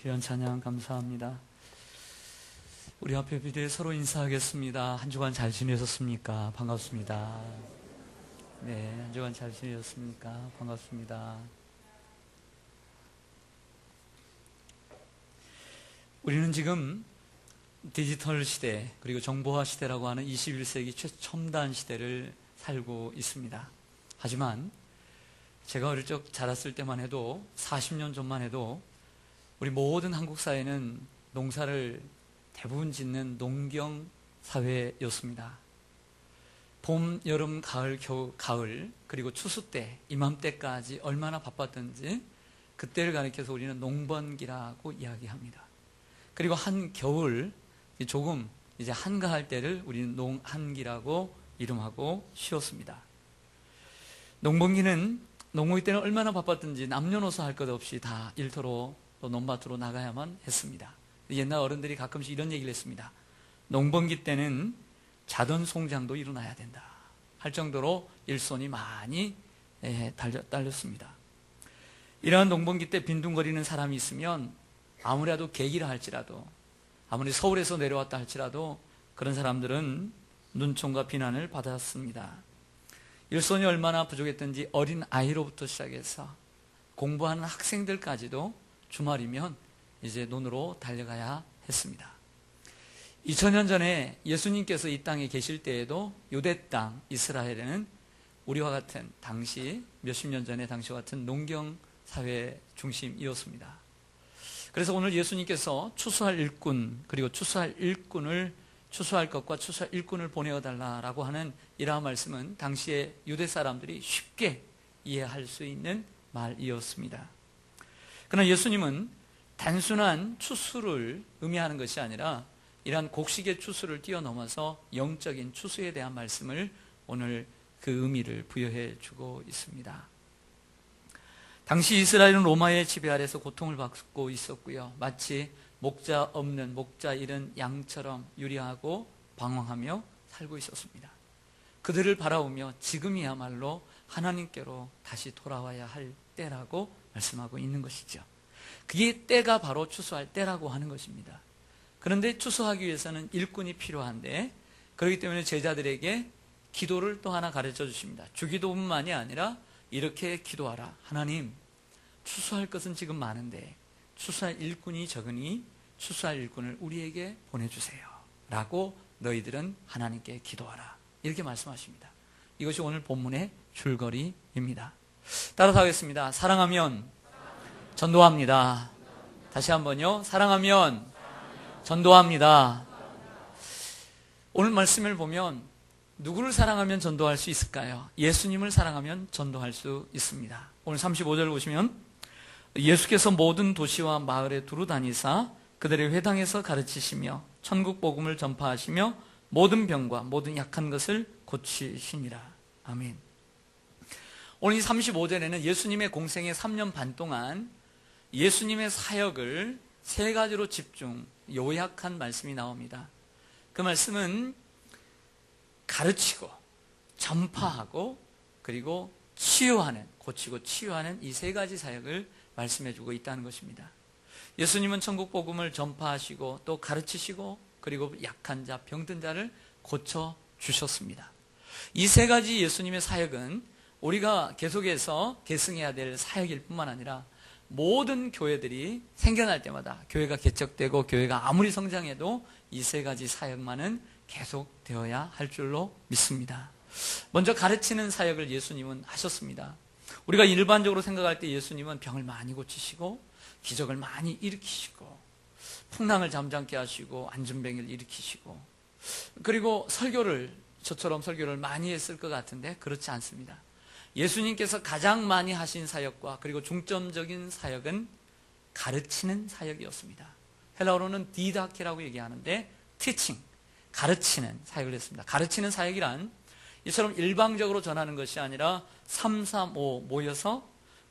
귀한 찬양 감사합니다. 우리 앞에 비대 서로 인사하겠습니다. 한 주간 잘 지내셨습니까? 반갑습니다. 네, 한 주간 잘 지내셨습니까? 반갑습니다. 우리는 지금 디지털 시대 그리고 정보화 시대라고 하는 21세기 최첨단 시대를 살고 있습니다. 하지만 제가 어릴 적 자랐을 때만 해도 40년 전만 해도 우리 모든 한국 사회는 농사를 대부분 짓는 농경 사회였습니다. 봄, 여름, 가을, 겨울, 가을 그리고 추수 때, 이맘때까지 얼마나 바빴던지 그때를 가리켜서 우리는 농번기라고 이야기합니다. 그리고 한겨울, 조금 이제 한가할 때를 우리는 농한기라고 이름하고 쉬었습니다. 농번기는 농번기 때는 얼마나 바빴든지 남녀노소 할 것 없이 다 일터로 또 논밭으로 나가야만 했습니다. 옛날 어른들이 가끔씩 이런 얘기를 했습니다. 농번기 때는 자던 송장도 일어나야 된다 할 정도로 일손이 많이 딸렸습니다. 이러한 농번기 때 빈둥거리는 사람이 있으면 아무래도 계기라 할지라도, 아무리 서울에서 내려왔다 할지라도 그런 사람들은 눈총과 비난을 받았습니다. 일손이 얼마나 부족했든지 어린 아이로부터 시작해서 공부하는 학생들까지도 주말이면 이제 논으로 달려가야 했습니다. 2000년 전에 예수님께서 이 땅에 계실 때에도 유대 땅 이스라엘에는 우리와 같은 당시 몇십 년 전에 당시와 같은 농경 사회 중심이었습니다. 그래서 오늘 예수님께서 추수할 일꾼 그리고 추수할 일꾼을 추수할 것과 추수할 일꾼을 보내어 달라라고 하는 이러한 말씀은 당시에 유대 사람들이 쉽게 이해할 수 있는 말이었습니다. 그러나 예수님은 단순한 추수를 의미하는 것이 아니라 이러한 곡식의 추수를 뛰어넘어서 영적인 추수에 대한 말씀을 오늘 그 의미를 부여해 주고 있습니다. 당시 이스라엘은 로마의 지배 아래서 고통을 받고 있었고요. 마치 목자 없는, 목자 잃은 양처럼 유리하고 방황하며 살고 있었습니다. 그들을 바라보며 지금이야말로 하나님께로 다시 돌아와야 할 때라고 말씀하고 있는 것이죠. 그게 때가 바로 추수할 때라고 하는 것입니다. 그런데 추수하기 위해서는 일꾼이 필요한데, 그렇기 때문에 제자들에게 기도를 또 하나 가르쳐 주십니다. 주기도뿐만이 아니라 이렇게 기도하라. 하나님, 추수할 것은 지금 많은데 추수할 일꾼이 적으니 추수할 일꾼을 우리에게 보내주세요 라고 너희들은 하나님께 기도하라, 이렇게 말씀하십니다. 이것이 오늘 본문의 줄거리입니다. 따라서 하겠습니다. 사랑하면 전도합니다. 다시 한번요. 사랑하면 전도합니다. 오늘 말씀을 보면 누구를 사랑하면 전도할 수 있을까요? 예수님을 사랑하면 전도할 수 있습니다. 오늘 35절 보시면 예수께서 모든 도시와 마을에 두루 다니사 그들의 회당에서 가르치시며 천국 복음을 전파하시며 모든 병과 모든 약한 것을 고치시니라. 아멘. 오늘 이 35절에는 예수님의 공생의 3년 반 동안 예수님의 사역을 세 가지로 집중, 요약한 말씀이 나옵니다. 그 말씀은 가르치고 전파하고 그리고 치유하는, 고치고 치유하는 이 세 가지 사역을 말씀해주고 있다는 것입니다. 예수님은 천국 복음을 전파하시고 또 가르치시고 그리고 약한 자, 병든 자를 고쳐주셨습니다. 이 세 가지 예수님의 사역은 우리가 계속해서 계승해야 될 사역일 뿐만 아니라 모든 교회들이 생겨날 때마다 교회가 개척되고 교회가 아무리 성장해도 이 세 가지 사역만은 계속되어야 할 줄로 믿습니다. 먼저 가르치는 사역을 예수님은 하셨습니다. 우리가 일반적으로 생각할 때 예수님은 병을 많이 고치시고 기적을 많이 일으키시고 풍랑을 잠잠케 하시고 안전병을 일으키시고 그리고 저처럼 설교를 많이 했을 것 같은데 그렇지 않습니다. 예수님께서 가장 많이 하신 사역과 그리고 중점적인 사역은 가르치는 사역이었습니다. 헬라어로는 디다케라고 얘기하는데 teaching, 가르치는 사역을 했습니다. 가르치는 사역이란 이처럼 일방적으로 전하는 것이 아니라 3, 3, 5 모여서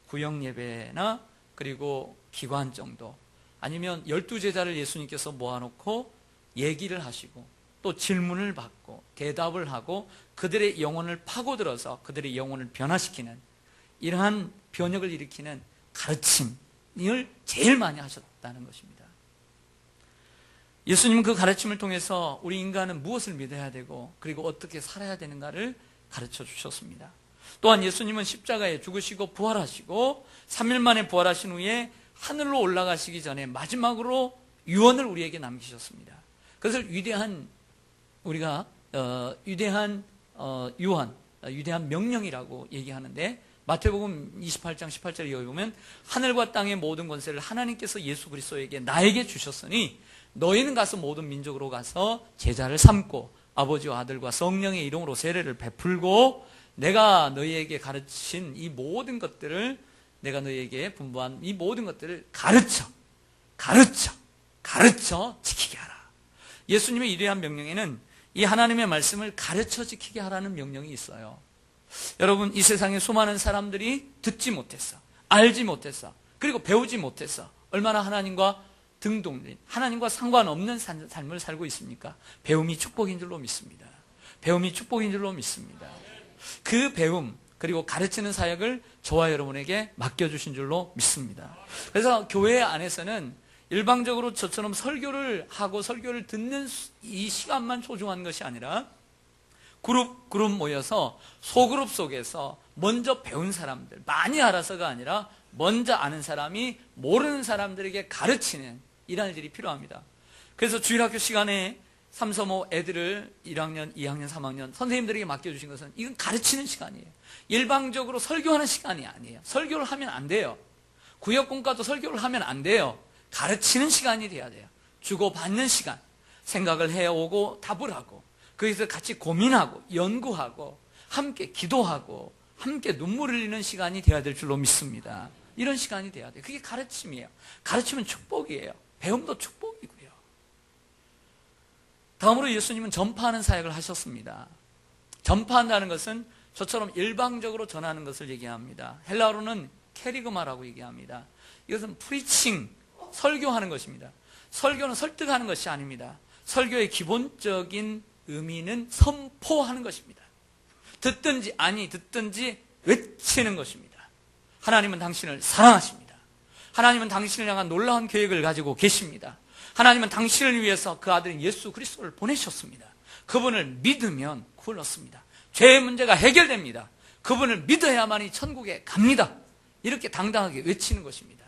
구역 예배나 그리고 기관 정도, 아니면 12제자를 예수님께서 모아놓고 얘기를 하시고 또 질문을 받고 대답을 하고 그들의 영혼을 파고들어서 그들의 영혼을 변화시키는 이러한 변혁을 일으키는 가르침이 을 제일 많이 하셨다는 것입니다. 예수님은 그 가르침을 통해서 우리 인간은 무엇을 믿어야 되고 그리고 어떻게 살아야 되는가를 가르쳐 주셨습니다. 또한 예수님은 십자가에 죽으시고 부활하시고 3일 만에 부활하신 후에 하늘로 올라가시기 전에 마지막으로 유언을 우리에게 남기셨습니다. 그것을 위대한 위대한 명령이라고 얘기하는데, 마태복음 28장 18절에 여기 보면 하늘과 땅의 모든 권세를 하나님께서 예수 그리스도에게 나에게 주셨으니 너희는 가서 모든 민족으로 가서 제자를 삼고 아버지와 아들과 성령의 이름으로 세례를 베풀고 내가 너희에게 가르친 이 모든 것들을, 내가 너희에게 분부한 이 모든 것들을 가르쳐 지키게 하라. 예수님의 위대한 명령에는 이 하나님의 말씀을 가르쳐 지키게 하라는 명령이 있어요. 여러분, 이 세상에 수많은 사람들이 듣지 못했어, 알지 못했어, 그리고 배우지 못했어. 얼마나 하나님과 등동된, 하나님과 상관없는 삶을 살고 있습니까? 배움이 축복인 줄로 믿습니다. 배움이 축복인 줄로 믿습니다. 그 배움 그리고 가르치는 사역을 저와 여러분에게 맡겨주신 줄로 믿습니다. 그래서 교회 안에서는 일방적으로 저처럼 설교를 하고 설교를 듣는 이 시간만 소중한 것이 아니라 그룹 모여서 소그룹 속에서 먼저 배운 사람들, 많이 알아서가 아니라 먼저 아는 사람이 모르는 사람들에게 가르치는 이런 일이 필요합니다. 그래서 주일학교 시간에 3, 4, 5 애들을 1학년, 2학년, 3학년 선생님들에게 맡겨주신 것은 이건 가르치는 시간이에요. 일방적으로 설교하는 시간이 아니에요. 설교를 하면 안 돼요. 구역공과도 설교를 하면 안 돼요. 가르치는 시간이 돼야 돼요. 주고받는 시간, 생각을 해오고 답을 하고 거기서 같이 고민하고 연구하고 함께 기도하고 함께 눈물 흘리는 시간이 돼야 될 줄로 믿습니다. 이런 시간이 돼야 돼요. 그게 가르침이에요. 가르침은 축복이에요. 배움도 축복이고요. 다음으로 예수님은 전파하는 사역을 하셨습니다. 전파한다는 것은 저처럼 일방적으로 전하는 것을 얘기합니다. 헬라어로는 캐리그마라고 얘기합니다. 이것은 프리칭, 설교하는 것입니다. 설교는 설득하는 것이 아닙니다. 설교의 기본적인 의미는 선포하는 것입니다. 듣든지 아니 듣든지 외치는 것입니다. 하나님은 당신을 사랑하십니다. 하나님은 당신을 향한 놀라운 계획을 가지고 계십니다. 하나님은 당신을 위해서 그 아들인 예수 그리스도를 보내셨습니다. 그분을 믿으면 구원 얻습니다. 죄의 문제가 해결됩니다. 그분을 믿어야만이 천국에 갑니다. 이렇게 당당하게 외치는 것입니다.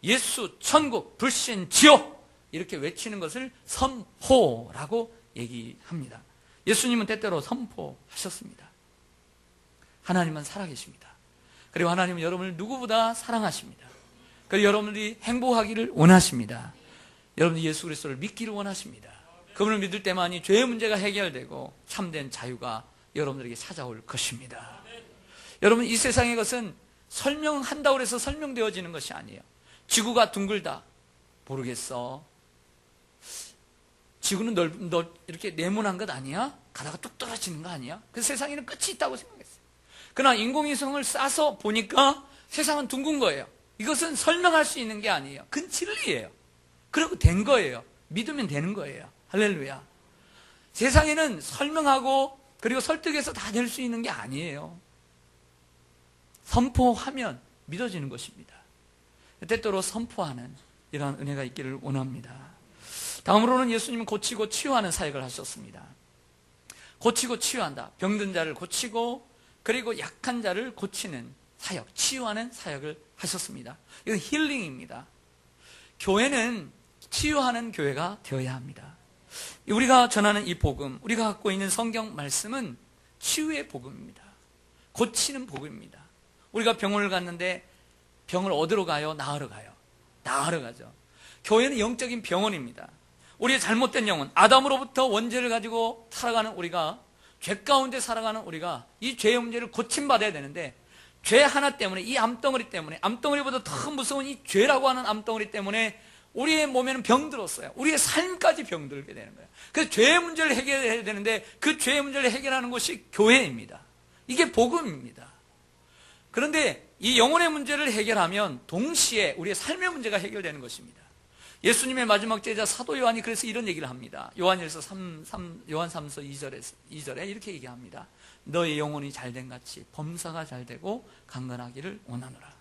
예수, 천국, 불신, 지옥 이렇게 외치는 것을 선포라고 얘기합니다. 예수님은 때때로 선포하셨습니다. 하나님은 살아계십니다. 그리고 하나님은 여러분을 누구보다 사랑하십니다. 그리고 여러분들이 행복하기를 원하십니다. 여러분들이 예수 그리스도를 믿기를 원하십니다. 그분을 믿을 때만이 죄의 문제가 해결되고 참된 자유가 여러분들에게 찾아올 것입니다. 여러분, 이 세상의 것은 설명한다고 해서 설명되어지는 것이 아니에요. 지구가 둥글다. 모르겠어. 지구는 이렇게 네모난 것 아니야? 가다가 뚝 떨어지는 거 아니야? 그래서 세상에는 끝이 있다고 생각했어요. 그러나 인공위성을 쏴서 보니까 세상은 둥근 거예요. 이것은 설명할 수 있는 게 아니에요. 그건 진리예요. 그리고 된 거예요. 믿으면 되는 거예요. 할렐루야. 세상에는 설명하고 그리고 설득해서 다 될 수 있는 게 아니에요. 선포하면 믿어지는 것입니다. 때때로 선포하는 이러한 은혜가 있기를 원합니다. 다음으로는 예수님은 고치고 치유하는 사역을 하셨습니다. 고치고 치유한다. 병든 자를 고치고 그리고 약한 자를 고치는 사역, 치유하는 사역을 하셨습니다. 이건 힐링입니다. 교회는 치유하는 교회가 되어야 합니다. 우리가 전하는 이 복음, 우리가 갖고 있는 성경 말씀은 치유의 복음입니다. 고치는 복음입니다. 우리가 병원을 갔는데 병을 얻으러 가요? 나으러 가요? 나으러 가죠. 교회는 영적인 병원입니다. 우리의 잘못된 영혼, 아담으로부터 원죄를 가지고 살아가는 우리가, 죄 가운데 살아가는 우리가 이 죄의 문제를 고침받아야 되는데, 죄 하나 때문에, 이 암덩어리 때문에, 암덩어리보다 더 무서운 이 죄라고 하는 암덩어리 때문에 우리의 몸에는 병들었어요. 우리의 삶까지 병들게 되는 거예요. 그래서 죄의 문제를 해결해야 되는데 그 죄의 문제를 해결하는 것이 교회입니다. 이게 복음입니다. 그런데 이 영혼의 문제를 해결하면 동시에 우리의 삶의 문제가 해결되는 것입니다. 예수님의 마지막 제자 사도 요한이 그래서 이런 얘기를 합니다. 요한 3서 2절에 이렇게 얘기합니다. 너의 영혼이 잘된 같이 범사가 잘되고 강건하기를 원하노라.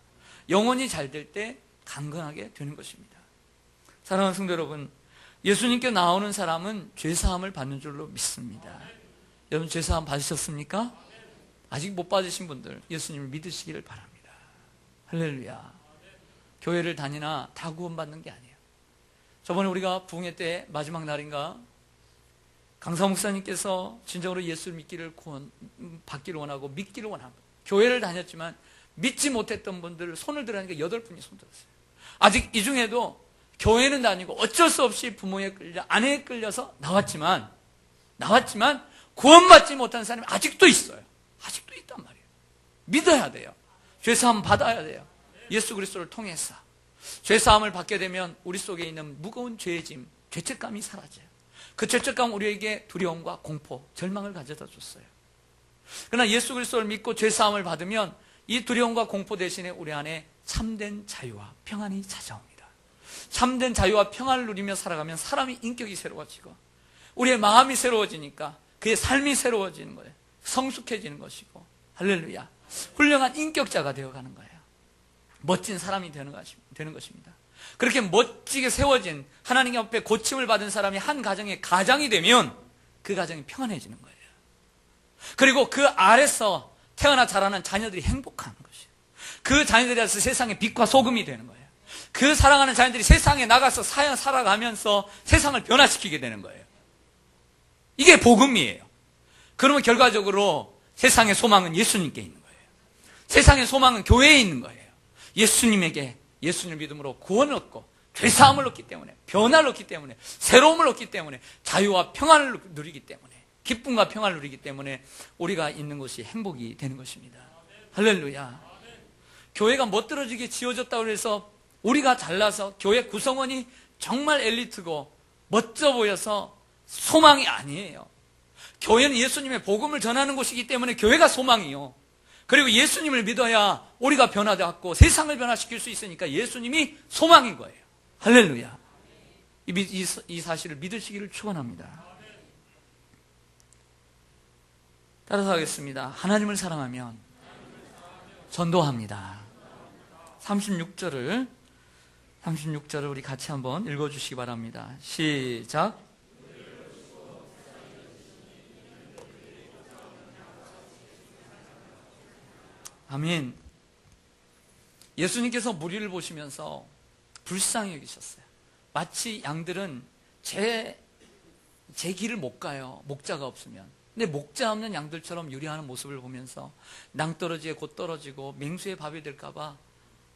영혼이 잘될 때 강건하게 되는 것입니다. 사랑하는 성도 여러분, 예수님께 나오는 사람은 죄사함을 받는 줄로 믿습니다. 여러분 죄사함 받으셨습니까? 아직 못 받으신 분들 예수님을 믿으시기를 바랍니다. 할렐루야. 교회를 다니나 다 구원받는 게 아니에요. 저번에 우리가 부흥회 때 마지막 날인가 강사 목사님께서 진정으로 예수를 받기를 원하고 믿기를 원합니다. 교회를 다녔지만 믿지 못했던 분들 손을 들으니까 8분이 손 들었어요. 아직 이 중에도 교회는 다니고 어쩔 수 없이 부모에 끌려 아내에 끌려서 나왔지만 구원받지 못한 사람이 아직도 있어요. 아직도 있단 말이에요. 믿어야 돼요. 죄사함 받아야 돼요. 예수 그리스도를 통해서 죄사함을 받게 되면 우리 속에 있는 무거운 죄의 짐, 죄책감이 사라져요. 그 죄책감 우리에게 두려움과 공포, 절망을 가져다 줬어요. 그러나 예수 그리스도를 믿고 죄사함을 받으면 이 두려움과 공포 대신에 우리 안에 참된 자유와 평안이 찾아옵니다. 참된 자유와 평안을 누리며 살아가면 사람이 인격이 새로워지고 우리의 마음이 새로워지니까 그의 삶이 새로워지는 거예요. 성숙해지는 것이고, 할렐루야, 훌륭한 인격자가 되어가는 거예요. 멋진 사람이 되는 것입니다. 그렇게 멋지게 세워진 하나님 앞에 고침을 받은 사람이 한 가정의 가장이 되면 그 가정이 평안해지는 거예요. 그리고 그 아래서 태어나 자라는 자녀들이 행복한 것이에요. 그 자녀들이라서 세상의 빛과 소금이 되는 거예요. 그 사랑하는 자녀들이 세상에 나가서 살아가면서 세상을 변화시키게 되는 거예요. 이게 복음이에요. 그러면 결과적으로 세상의 소망은 예수님께 있는 거예요. 세상의 소망은 교회에 있는 거예요. 예수님에게 예수님을 믿음으로 구원을 얻고 죄사함을 얻기 때문에, 변화를 얻기 때문에, 새로움을 얻기 때문에, 자유와 평안을 누리기 때문에, 기쁨과 평안을 누리기 때문에 우리가 있는 것이 행복이 되는 것입니다. 할렐루야. 교회가 멋들어지게 지어졌다고 해서 우리가 잘나서 교회 구성원이 정말 엘리트고 멋져 보여서 소망이 아니에요. 교회는 예수님의 복음을 전하는 곳이기 때문에 교회가 소망이요. 그리고 예수님을 믿어야 우리가 변화되었고 세상을 변화시킬 수 있으니까 예수님이 소망인 거예요. 할렐루야. 이 사실을 믿으시기를 축원합니다. 따라서 하겠습니다. 하나님을 사랑하면 전도합니다. 36절을 우리 같이 한번 읽어주시기 바랍니다. 시작. 아멘. 예수님께서 무리를 보시면서 불쌍히 여기셨어요. 마치 양들은 제 길을 못 가요. 목자가 없으면. 근데 목자 없는 양들처럼 유리하는 모습을 보면서 낭떠러지에 곧 떨어지고 맹수의 밥이 될까봐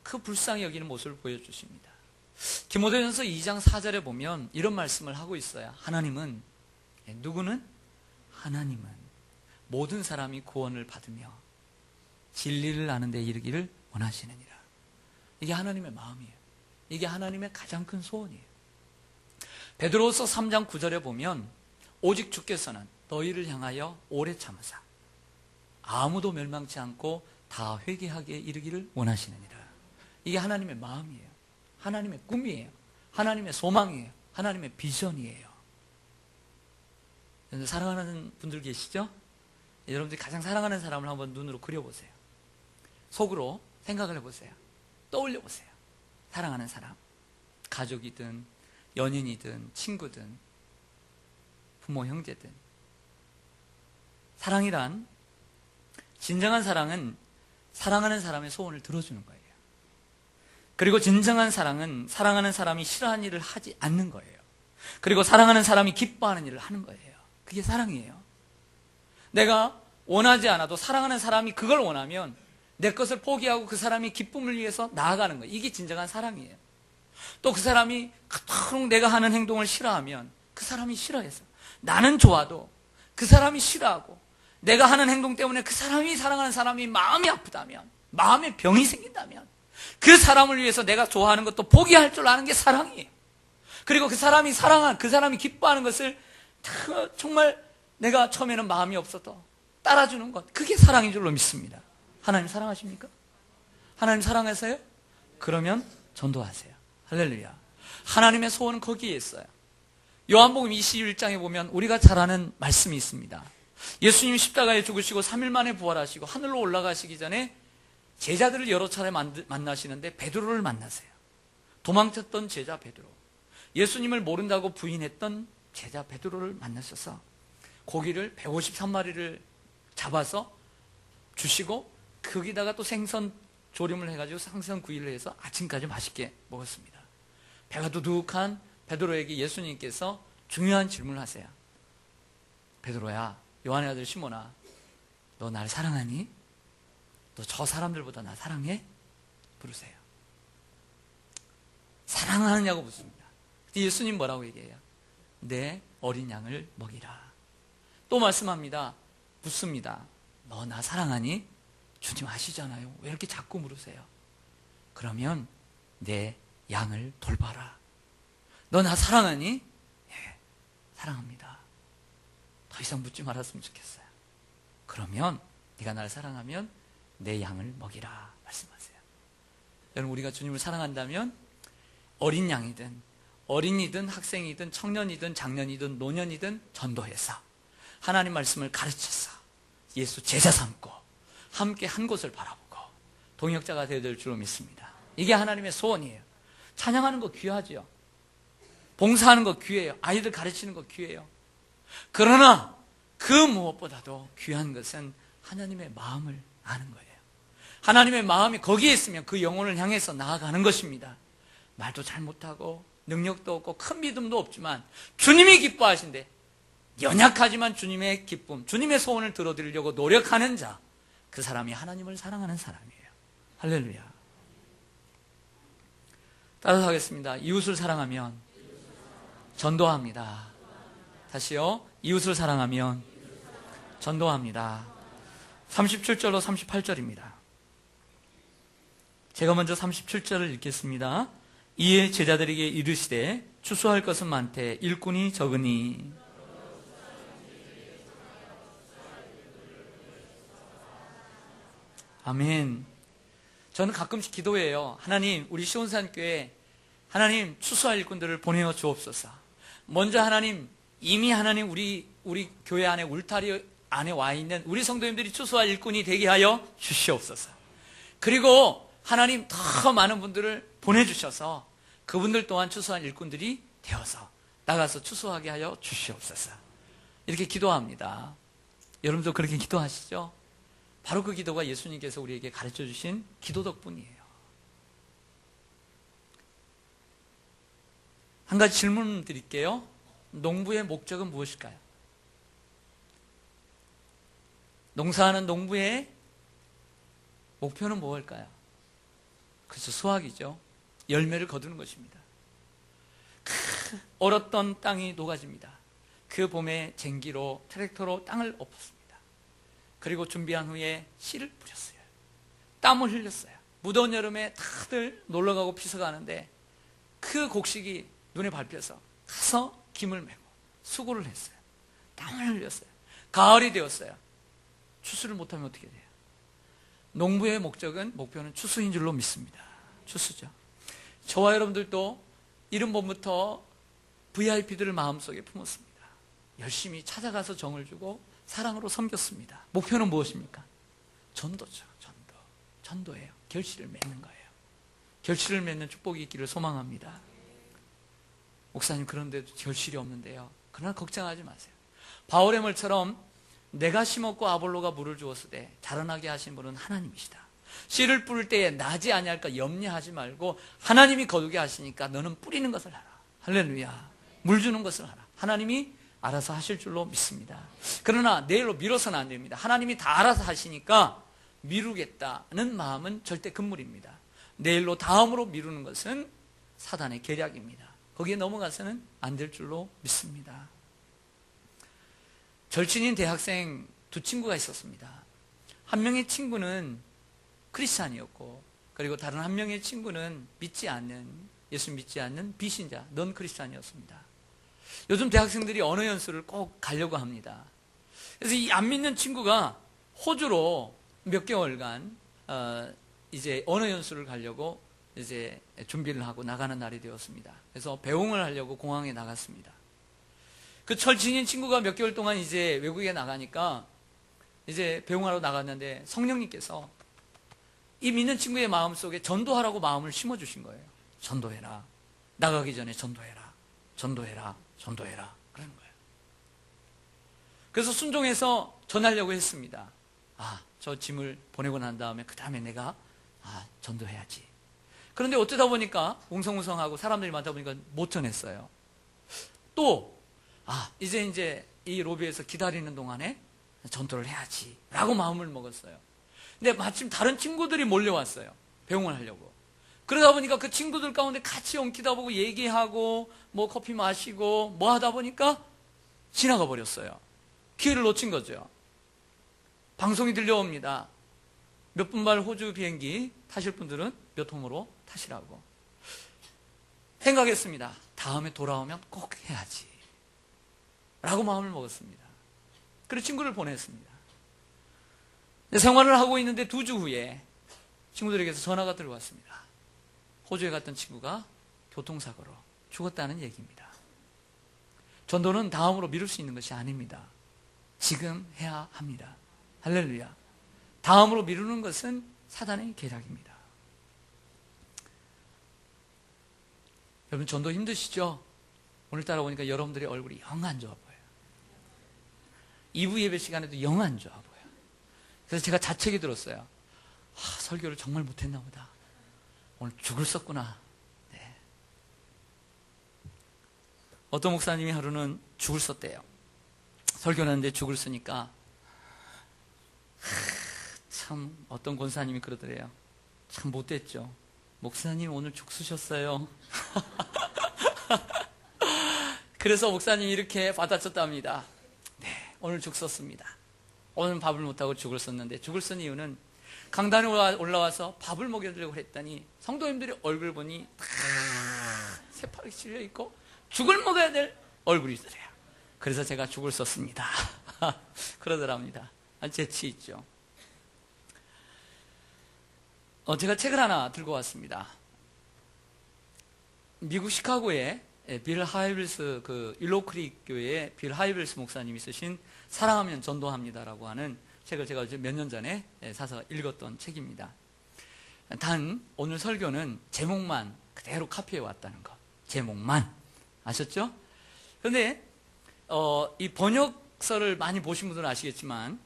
그 불쌍히 여기는 모습을 보여주십니다. 디모데전서 2장 4절에 보면 이런 말씀을 하고 있어요. 하나님은 모든 사람이 구원을 받으며 진리를 아는 데 이르기를 원하시느니라. 이게 하나님의 마음이에요. 이게 하나님의 가장 큰 소원이에요. 베드로서 3장 9절에 보면 오직 주께서는 너희를 향하여 오래 참으사 아무도 멸망치 않고 다 회개하게 이르기를 원하시느니라. 이게 하나님의 마음이에요. 하나님의 꿈이에요. 하나님의 소망이에요. 하나님의 비전이에요. 사랑하는 분들 계시죠? 여러분들이 가장 사랑하는 사람을 한번 눈으로 그려보세요. 속으로 생각을 해보세요. 떠올려보세요. 사랑하는 사람, 가족이든 연인이든 친구든 부모 형제든. 사랑이란, 진정한 사랑은 사랑하는 사람의 소원을 들어주는 거예요. 그리고 진정한 사랑은 사랑하는 사람이 싫어하는 일을 하지 않는 거예요. 그리고 사랑하는 사람이 기뻐하는 일을 하는 거예요. 그게 사랑이에요. 내가 원하지 않아도 사랑하는 사람이 그걸 원하면 내 것을 포기하고 그 사람이 기쁨을 위해서 나아가는 거예요. 이게 진정한 사랑이에요. 또 그 사람이 그토록 내가 하는 행동을 싫어하면 그 사람이 싫어해서 나는 좋아도 그 사람이 싫어하고 내가 하는 행동 때문에 그 사람이, 사랑하는 사람이 마음이 아프다면, 마음에 병이 생긴다면 그 사람을 위해서 내가 좋아하는 것도 포기할 줄 아는 게 사랑이에요. 그리고 그 사람이 그 사람이 기뻐하는 것을 정말 내가 처음에는 마음이 없어도 따라주는 것, 그게 사랑인 줄로 믿습니다. 하나님 사랑하십니까? 하나님 사랑하세요? 그러면 전도하세요. 할렐루야. 하나님의 소원은 거기에 있어요. 요한복음 21장에 보면 우리가 잘 아는 말씀이 있습니다. 예수님이 십자가에 죽으시고 3일 만에 부활하시고 하늘로 올라가시기 전에 제자들을 여러 차례 만나시는데 베드로를 만나세요. 도망쳤던 제자 베드로, 예수님을 모른다고 부인했던 제자 베드로를 만나셔서 고기를 153마리를 잡아서 주시고 거기다가 또 생선 조림을 해가지고 생선 구이를 해서 아침까지 맛있게 먹었습니다. 배가 두둑한 베드로에게 예수님께서 중요한 질문을 하세요. 베드로야, 요한의 아들 시몬아, 너 날 사랑하니? 너 저 사람들보다 나 사랑해? 부르세요. 사랑하느냐고 묻습니다. 예수님 뭐라고 얘기해요? 내 어린 양을 먹이라. 또 말씀합니다. 묻습니다. 너 나 사랑하니? 주님 아시잖아요. 왜 이렇게 자꾸 물으세요? 그러면 내 양을 돌봐라. 너 나 사랑하니? 예, 사랑합니다. 더 이상 묻지 말았으면 좋겠어요. 그러면 네가 날 사랑하면 내 양을 먹이라 말씀하세요. 여러분, 우리가 주님을 사랑한다면 어린 양이든 어린이든 학생이든 청년이든 장년이든 노년이든 전도해서 하나님 말씀을 가르쳐서 예수 제자 삼고 함께 한 곳을 바라보고 동역자가 되어야 될 줄로 믿습니다. 이게 하나님의 소원이에요. 찬양하는 거 귀하죠. 봉사하는 거 귀해요. 아이들 가르치는 거 귀해요. 그러나 그 무엇보다도 귀한 것은 하나님의 마음을 아는 거예요. 하나님의 마음이 거기에 있으면 그 영혼을 향해서 나아가는 것입니다. 말도 잘 못하고 능력도 없고 큰 믿음도 없지만 주님이 기뻐하신대. 연약하지만 주님의 기쁨, 주님의 소원을 들어드리려고 노력하는 자, 그 사람이 하나님을 사랑하는 사람이에요. 할렐루야. 따라서 하겠습니다. 이웃을 사랑하면 전도합니다. 다시요. 이웃을 사랑하면 전도합니다. 37절로 38절입니다. 제가 먼저 37절을 읽겠습니다. 이에 제자들에게 이르시되 추수할 것은 많되 일꾼이 적으니. 아멘. 저는 가끔씩 기도해요. 하나님, 우리 시온산교회 하나님 추수할 일꾼들을 보내어 주옵소서. 먼저 하나님, 이미 하나님 우리 교회 안에 울타리 안에 와 있는 우리 성도님들이 추수할 일꾼이 되게 하여 주시옵소서. 그리고 하나님 더 많은 분들을 보내주셔서 그분들 또한 추수할 일꾼들이 되어서 나가서 추수하게 하여 주시옵소서. 이렇게 기도합니다. 여러분도 그렇게 기도하시죠? 바로 그 기도가 예수님께서 우리에게 가르쳐 주신 기도 덕분이에요. 한 가지 질문 드릴게요. 농부의 목적은 무엇일까요? 농사하는 농부의 목표는 무엇일까요? 그래서 수확이죠. 열매를 거두는 것입니다. 얼었던 땅이 녹아집니다. 그 봄에 쟁기로 트랙터로 땅을 엎었습니다. 그리고 준비한 후에 씨를 뿌렸어요. 땀을 흘렸어요. 무더운 여름에 다들 놀러가고 피서가는데 그 곡식이 눈에 밟혀서 가서 김을 메고 수고를 했어요. 땀을 흘렸어요. 가을이 되었어요. 추수를 못하면 어떻게 돼요? 농부의 목표는 추수인 줄로 믿습니다. 추수죠. 저와 여러분들도 이른 봄부터 VIP들을 마음속에 품었습니다. 열심히 찾아가서 정을 주고 사랑으로 섬겼습니다. 목표는 무엇입니까? 전도죠. 전도예요. 결실을 맺는 거예요. 결실을 맺는 축복이 있기를 소망합니다. 목사님, 그런데도 결실이 없는데요. 그러나 걱정하지 마세요. 바울의 말처럼 내가 심었고 아볼로가 물을 주었으되 자라나게 하신 분은 하나님이시다. 씨를 뿌릴 때에 나지 아니할까 염려하지 말고 하나님이 거두게 하시니까 너는 뿌리는 것을 하라. 할렐루야. 물 주는 것을 하라. 하나님이 알아서 하실 줄로 믿습니다. 그러나 내일로 미뤄서는 안 됩니다. 하나님이 다 알아서 하시니까 미루겠다는 마음은 절대 금물입니다. 내일로 다음으로 미루는 것은 사단의 계략입니다. 거기에 넘어가서는 안 될 줄로 믿습니다. 절친인 대학생 두 친구가 있었습니다. 한 명의 친구는 크리스찬이었고, 그리고 다른 한 명의 친구는 예수 믿지 않는 비신자, 넌 크리스찬이었습니다. 요즘 대학생들이 언어 연수를 꼭 가려고 합니다. 그래서 이 안 믿는 친구가 호주로 몇 개월간 이제 언어 연수를 가려고 이제 준비를 하고 나가는 날이 되었습니다. 그래서 배웅을 하려고 공항에 나갔습니다. 그 절친인 친구가 몇 개월 동안 이제 외국에 나가니까 이제 배웅하러 나갔는데 성령님께서 이 믿는 친구의 마음속에 전도하라고 마음을 심어주신 거예요. 전도해라. 나가기 전에 전도해라. 전도해라. 전도해라. 그러는 거예요. 그래서 순종해서 전하려고 했습니다. 저 짐을 보내고 난 다음에 그 다음에 내가 전도해야지. 그런데 어쩌다 보니까 웅성웅성하고 사람들이 많다 보니까 못 전했어요. 또 이제 이 로비에서 기다리는 동안에 전도를 해야지 라고 마음을 먹었어요. 근데 마침 다른 친구들이 몰려왔어요. 배웅을 하려고. 그러다 보니까 그 친구들 가운데 같이 엉키다 보고 얘기하고 뭐 커피 마시고 뭐 하다 보니까 지나가 버렸어요. 기회를 놓친 거죠. 방송이 들려옵니다. 몇 분발 호주 비행기 타실 분들은 몇 통으로 타시라고. 생각했습니다. 다음에 돌아오면 꼭 해야지 라고 마음을 먹었습니다. 그래서 친구를 보냈습니다. 생활을 하고 있는데 2주 후에 친구들에게서 전화가 들어왔습니다. 호주에 갔던 친구가 교통사고로 죽었다는 얘기입니다. 전도는 다음으로 미룰 수 있는 것이 아닙니다. 지금 해야 합니다. 할렐루야. 다음으로 미루는 것은 사단의 계략입니다. 여러분, 전도 힘드시죠? 오늘따라 보니까 여러분들의 얼굴이 영 안 좋아 보여요. 2부 예배 시간에도 영 안 좋아 보여요. 그래서 제가 자책이 들었어요. 설교를 정말 못했나 보다. 오늘 죽을 썼구나. 네. 어떤 목사님이 하루는 죽을 썼대요. 설교를 하는데 죽을 쓰니까 참 어떤 권사님이 그러더래요. 참 못됐죠. 목사님 오늘 죽 쓰셨어요. 그래서 목사님이 이렇게 받아쳤답니다. 네, 오늘 죽 썼습니다. 오늘 밥을 못하고 죽을 썼는데, 죽을 쓴 이유는 강단에 올라와서 밥을 먹여주려고 했더니 성도님들의 얼굴 보니 다 새파랗게 찔려있고 죽을 먹어야 될 얼굴이더래요. 그래서 제가 죽을 썼습니다. 그러더랍니다. 재치 있죠. 제가 책을 하나 들고 왔습니다. 미국 시카고에 빌 하이빌스, 일로크릭 교회의 빌 하이빌스 목사님이 쓰신 사랑하면 전도합니다라고 하는 책을 제가 몇 년 전에 사서 읽었던 책입니다. 단 오늘 설교는 제목만 그대로 카피해 왔다는 거. 제목만. 아셨죠? 그런데 이 번역서를 많이 보신 분들은 아시겠지만,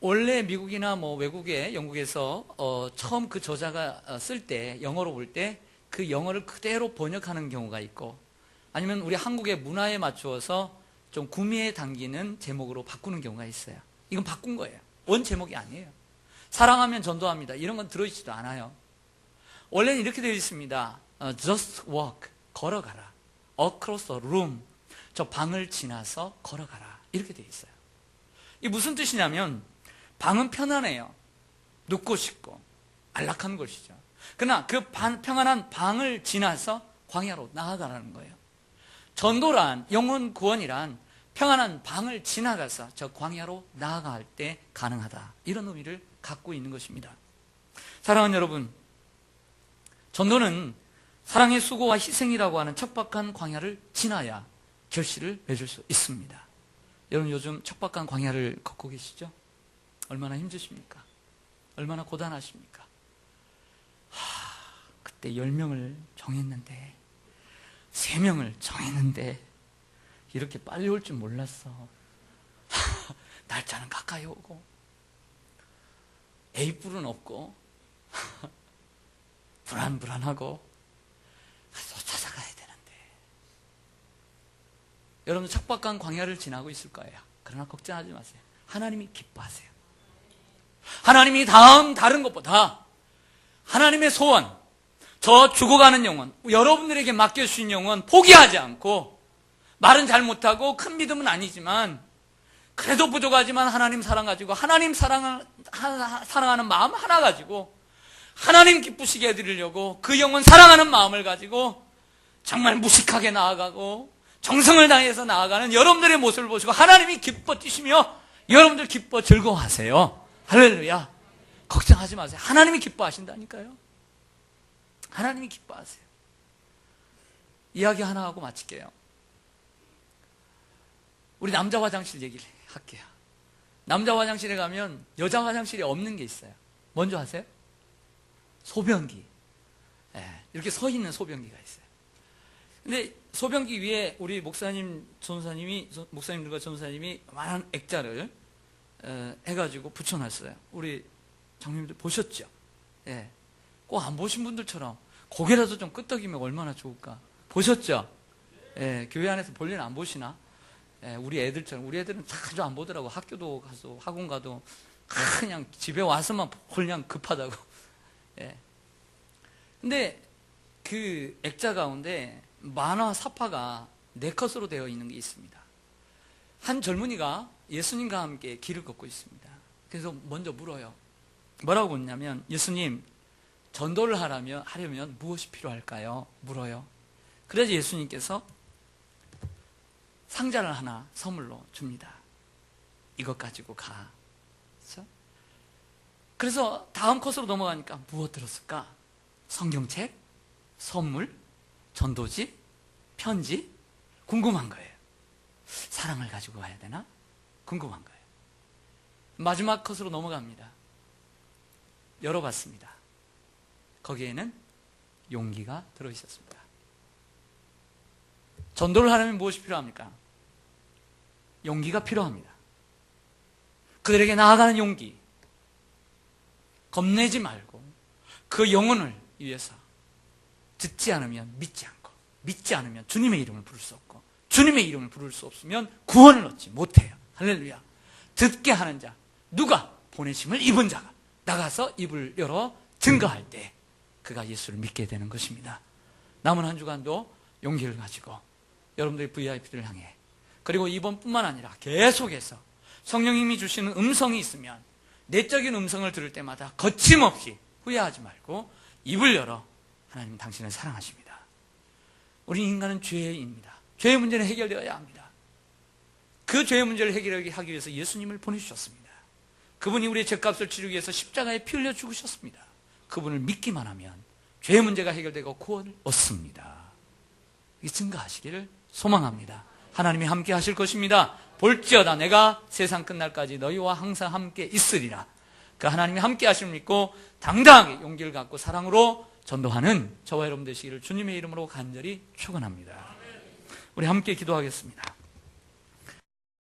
원래 미국이나 뭐 외국에, 영국에서 처음 그 저자가 쓸 때, 영어로 볼 때 그 영어를 그대로 번역하는 경우가 있고, 아니면 우리 한국의 문화에 맞추어서 좀 구미에 당기는 제목으로 바꾸는 경우가 있어요. 이건 바꾼 거예요. 원 제목이 아니에요. 사랑하면 전도합니다. 이런 건 들어있지도 않아요. 원래는 이렇게 되어 있습니다. Just walk, 걸어가라. Across the room, 저 방을 지나서 걸어가라. 이렇게 되어 있어요. 이게 무슨 뜻이냐면, 방은 편안해요. 눕고 싶고 안락한 곳이죠. 그러나 그 평안한 방을 지나서 광야로 나아가라는 거예요. 전도란, 영혼 구원이란 평안한 방을 지나가서 저 광야로 나아갈 때 가능하다. 이런 의미를 갖고 있는 것입니다. 사랑하는 여러분, 전도는 사랑의 수고와 희생이라고 하는 척박한 광야를 지나야 결실을 맺을 수 있습니다. 여러분, 요즘 척박한 광야를 걷고 계시죠? 얼마나 힘드십니까? 얼마나 고단하십니까? 그때 10명을 정했는데 3명을 정했는데 이렇게 빨리 올 줄 몰랐어. 날짜는 가까이 오고 A뿔은 없고 불안하고 또 찾아가야 되는데. 여러분, 척박한 광야를 지나고 있을 거예요. 그러나 걱정하지 마세요. 하나님이 기뻐하세요. 하나님이 다른 것보다 하나님의 소원, 저 죽어가는 영혼, 여러분들에게 맡겨주신 영혼 포기하지 않고, 말은 잘 못하고 큰 믿음은 아니지만 그래도 부족하지만 하나님 사랑 가지고, 하나님 사랑하는 마음 하나 가지고 하나님 기쁘시게 해드리려고 그 영혼 사랑하는 마음을 가지고 정말 무식하게 나아가고 정성을 다해서 나아가는 여러분들의 모습을 보시고 하나님이 기뻐 뛰시며 여러분들 기뻐 즐거워하세요. 할렐루야. 걱정하지 마세요. 하나님이 기뻐하신다니까요. 하나님이 기뻐하세요. 이야기 하나 하고 마칠게요. 우리 남자 화장실 얘기를 할게요. 남자 화장실에 가면 여자 화장실에 없는 게 있어요. 뭔지 아세요? 소변기. 이렇게 서 있는 소변기가 있어요. 근데 소변기 위에 우리 목사님들과 전사님이 많은 액자를 해가지고 붙여놨어요. 우리 장님들 보셨죠? 예. 꼭 안 보신 분들처럼 고개라도 좀 끄덕이면 얼마나 좋을까? 보셨죠? 예. 교회 안에서 볼 일은 안 보시나? 예. 우리 애들처럼. 우리 애들은 자주 안 보더라고. 학교도 가서 학원 가도 그냥 집에 와서만 그냥 급하다고. 예. 근데 그 액자 가운데 만화 사파가 4컷으로 되어 있는 게 있습니다. 한 젊은이가 예수님과 함께 길을 걷고 있습니다. 그래서 먼저 물어요. 뭐라고 묻냐면, 예수님, 전도를 하려면 무엇이 필요할까요? 물어요. 그래서 예수님께서 상자를 하나 선물로 줍니다. 이것 가지고 가. 그렇죠? 그래서 다음 컷으로 넘어가니까 무엇 들었을까? 성경책? 선물? 전도지? 편지? 궁금한 거예요. 사랑을 가지고 가야 되나? 궁금한 거예요. 마지막 컷으로 넘어갑니다. 열어봤습니다. 거기에는 용기가 들어있었습니다. 전도를 하려면 무엇이 필요합니까? 용기가 필요합니다. 그들에게 나아가는 용기. 겁내지 말고 그 영혼을 위해서 듣지 않으면 믿지 않고, 믿지 않으면 주님의 이름을 부를 수 없고, 주님의 이름을 부를 수 없으면 구원을 얻지 못해요. 할렐루야. 듣게 하는 자, 누가 보내심을 입은 자가 나가서 입을 열어 증거할 때 그가 예수를 믿게 되는 것입니다. 남은 한 주간도 용기를 가지고 여러분들의 VIP들을 향해, 그리고 이번뿐만 아니라 계속해서 성령님이 주시는 음성이 있으면 내적인 음성을 들을 때마다 거침없이 후회하지 말고 입을 열어 하나님은 당신을 사랑하십니다. 우리 인간은 죄인입니다. 죄의 문제는 해결되어야 합니다. 그 죄의 문제를 해결하기 위해서 예수님을 보내주셨습니다. 그분이 우리의 죄값을 치르기 위해서 십자가에 피 흘려 죽으셨습니다. 그분을 믿기만 하면 죄의 문제가 해결되고 구원을 얻습니다. 이 증거하시기를 소망합니다. 하나님이 함께 하실 것입니다. 볼지어다 내가 세상 끝날까지 너희와 항상 함께 있으리라. 그 하나님이 함께 하심을 믿고 당당하게 용기를 갖고 사랑으로 전도하는 저와 여러분 되시기를 주님의 이름으로 간절히 축원합니다. 우리 함께 기도하겠습니다.